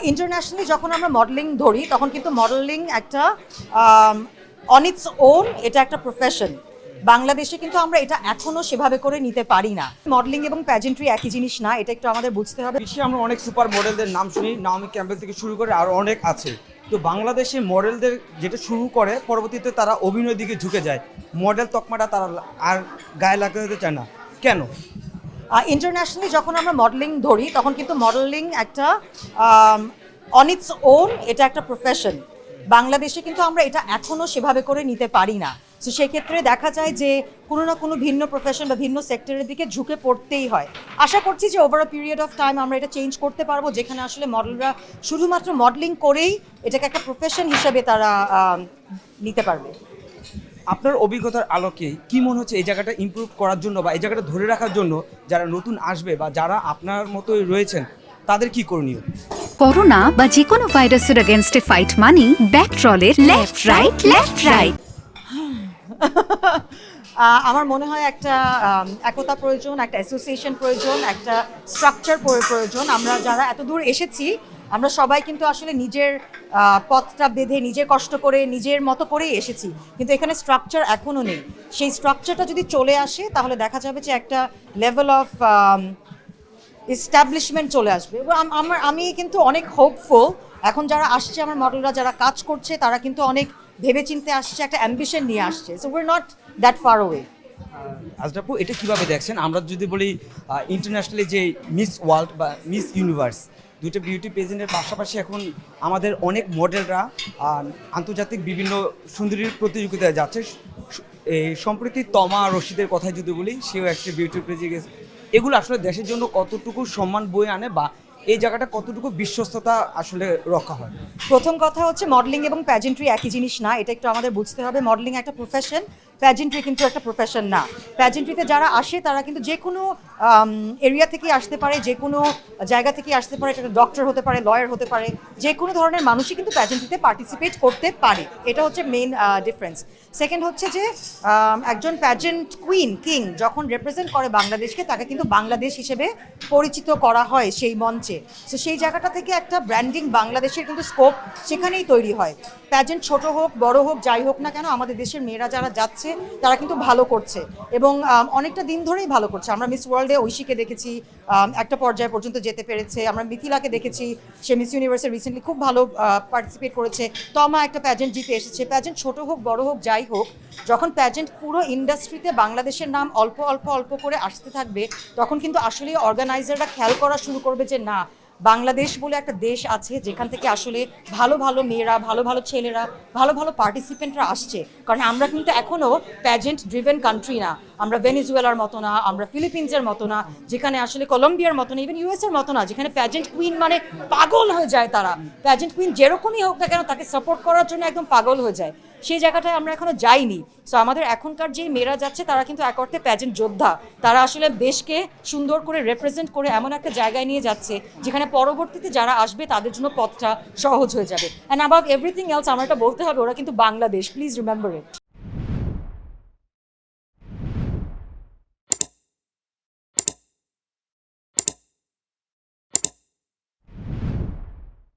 Internationally যখন আমরা modelling ধরি তখন কিন্তু মডেলিং একটা অন ইটস ওন, এটা একটা প্রফেশন। বাংলাদেশে কিন্তু আমরা এটা এখনো সেভাবে করে নিতে পারি না। মডেলিং এবং প্যাজেন্ট্রি একই জিনিস না, এটা একটু আমাদের বুঝতে হবে। বিশ্বে আমরা অনেক সুপার মডেলদের নাম শুনি, নাওমি ক্যাম্পবেল থেকে শুরু করে আরও অনেক আছে। তো বাংলাদেশে মডেলদের যেটা শুরু করে পরবর্তীতে তারা অভিনয়ের দিকে ঝুঁকে যায়, মডেল তকমাটা তারা আর গায়ে লাগাতে চায় না, কেন? ইন্টারন্যাশনালি যখন আমরা মডেলিং ধরি তখন কিন্তু মডেলিং একটা অন ইটস ওন, এটা একটা প্রফেশন। বাংলাদেশে কিন্তু আমরা এটা এখনো সেভাবে করে নিতে পারি না। তো সেক্ষেত্রে দেখা যায় যে কোনো না কোনো ভিন্ন প্রফেশন বা ভিন্ন সেক্টরের দিকে ঝুঁকে পড়তেই হয়। আশা করছি যে over a period of time আমরা এটা চেঞ্জ করতে পারবো, যেখানে আসলে মডেলরা শুধুমাত্র মডেলিং করেই এটাকে একটা প্রফেশন হিসেবে তারা নিতে পারবে। আপনার অভিজ্ঞতার আলোকে কি মনে হচ্ছে এই জায়গাটা ইমপ্রুভ করার জন্য বা এই জায়গাটা ধরে রাখার জন্য যারা নতুন আসবে বা যারা আপনার মতোই রয়েছেন তাদের কি করণীয়? করোনা বা যে কোনো ভাইরাসের এগেনস্টে ফাইট মানি ব্যাকট্রলের লেফট রাইট। আমার মনে হয় একটা একতা প্রয়োজন, একটা অ্যাসোসিয়েশন প্রয়োজন, একটা স্ট্রাকচার প্রয়োজন। আমরা যারা এত দূর এসেছি আমরা সবাই কিন্তু আসলে নিজের পথটা বেঁধে নিজে কষ্ট করে নিজের মতো করেই এসেছি, কিন্তু এখানে স্ট্রাকচার এখনও নেই। সেই স্ট্রাকচারটা যদি চলে আসে তাহলে দেখা যাবে যে একটা লেভেল অফ এস্টাবলিশমেন্ট চলে আসবে। এবং আমি কিন্তু অনেক হোপফুল। এখন যারা আসছে আমার মডেলরা যারা কাজ করছে তারা কিন্তু অনেক ভেবেচিন্তে আসছে, একটা অ্যাম্বিশন নিয়ে আসছে। So we are not that far away. আজরাপু, এটা কিভাবে দেখছেন? আমরা যদি বলি ইন্টারন্যাশনালি যে মিস ওয়ার্ল্ড বা মিস ইউনিভার্স, দুটো বিউটি পেজেন্টের পাশাপাশি এখন আমাদের অনেক মডেলরা আন্তর্জাতিক বিভিন্ন সুন্দরীর প্রতিযোগিতায় যাচ্ছে। এই সম্প্রতি তমা রশিদের কথাই যদি বলি, সেও একটা বিউটি পেজে গেছে। এগুলো আসলে দেশের জন্য কতটুকু সম্মান বয়ে আনে বা এই জায়গাটা কতটুকু বিশ্বস্ততা আসলে রক্ষা হয়? প্রথম কথা হচ্ছে মডেলিং এবং প্যাজেন্ট্রি একই জিনিস না, এটা একটু আমাদের বুঝতে হবে। মডেলিং একটা প্রফেশন, প্যাজেন্ট্রি কিন্তু একটা প্রফেশন না। প্যাজেন্ট্রিতে যারা আসে তারা কিন্তু যে কোনো এরিয়া থেকে আসতে পারে, যে কোনো জায়গা থেকে আসতে পারে। এটা ডক্টর হতে পারে, লয়ার হতে পারে, যে কোনো ধরনের মানুষই কিন্তু প্যাজেন্ট্রিতে পার্টিসিপেট করতে পারে। এটা হচ্ছে মেইন ডিফারেন্স। সেকেন্ড হচ্ছে যে একজন প্যাজেন্ট কুইন কিং যখন রিপ্রেজেন্ট করে বাংলাদেশকে, তাকে কিন্তু বাংলাদেশ হিসেবে পরিচিত করা হয় সেই মঞ্চে। তো সেই জায়গাটা থেকে একটা ব্র্যান্ডিং বাংলাদেশের কিন্তু স্কোপ সেখানেই তৈরি হয়। প্যাজেন্ট ছোট হোক বড় হোক যাই হোক না কেন, আমাদের দেশের মেয়েরা যারা যাচ্ছে তারা কিন্তু ভালো করছে এবং অনেকটা দিন ধরেই ভালো করছে। আমরা মিস ওয়ার্ল্ডে ঐশীকে দেখেছি, একটা পর্যায় পর্যন্ত যেতে পেরেছে। আমরা মিথিলাকে দেখেছি, সে মিস ইউনিভার্সে রিসেন্টলি খুব ভালো পার্টিসিপেট করেছে। তমা একটা প্যাজেন্ট জিতে এসেছে। প্যাজেন্ট ছোট হোক বড় হোক যাই হোক, যখন প্যাজেন্ট পুরো ইন্ডাস্ট্রিতে বাংলাদেশের নাম অল্প অল্প অল্প করে আসতে থাকবে, তখন কিন্তু আসলে অর্গানাইজাররা খেয়াল করা শুরু করবে যে না, বাংলাদেশ বলে একটা দেশ আছে যেখান থেকে আসলে ভালো ভালো মেয়েরা, ভালো ভালো ছেলেরা, ভালো ভালো পার্টিসিপেন্টরা আসছে। কারণ আমরা কিন্তু এখনও প্যাজেন্ট ড্রিভেন কান্ট্রি না। আমরা ভেনিজুয়েলার মতো না, আমরা ফিলিপিন্সের মতো না, যেখানে আসলে কলম্বিয়ার মতো না, ইভেন ইউএস এর মতো না, যেখানে প্যাজেন্ট কুইন মানে পাগল হয়ে যায় তারা। প্যাজেন্ট কুইন যেরকমই হোক না কেন তাকে সাপোর্ট করার জন্য একদম পাগল হয়ে যায়। সেই জায়গাটায় আমরা এখনো যাইনি। সো আমাদের এখনকার যে মেয়েরা যাচ্ছে তারা কিন্তু এক অর্থে প্যাজেন্ট যোদ্ধা। তারা আসলে দেশকে সুন্দর করে রিপ্রেজেন্ট করে এমন একটা জায়গায় নিয়ে যাচ্ছে যেখানে পরবর্তীতে যারা আসবে তাদের জন্য পথটা সহজ হয়ে যাবে। অ্যান্ড অ্যাবাভ এভরিথিং এলস আমার এটা বলতে হবে, ওরা কিন্তু বাংলাদেশ, প্লিজ রিমেম্বার ইট।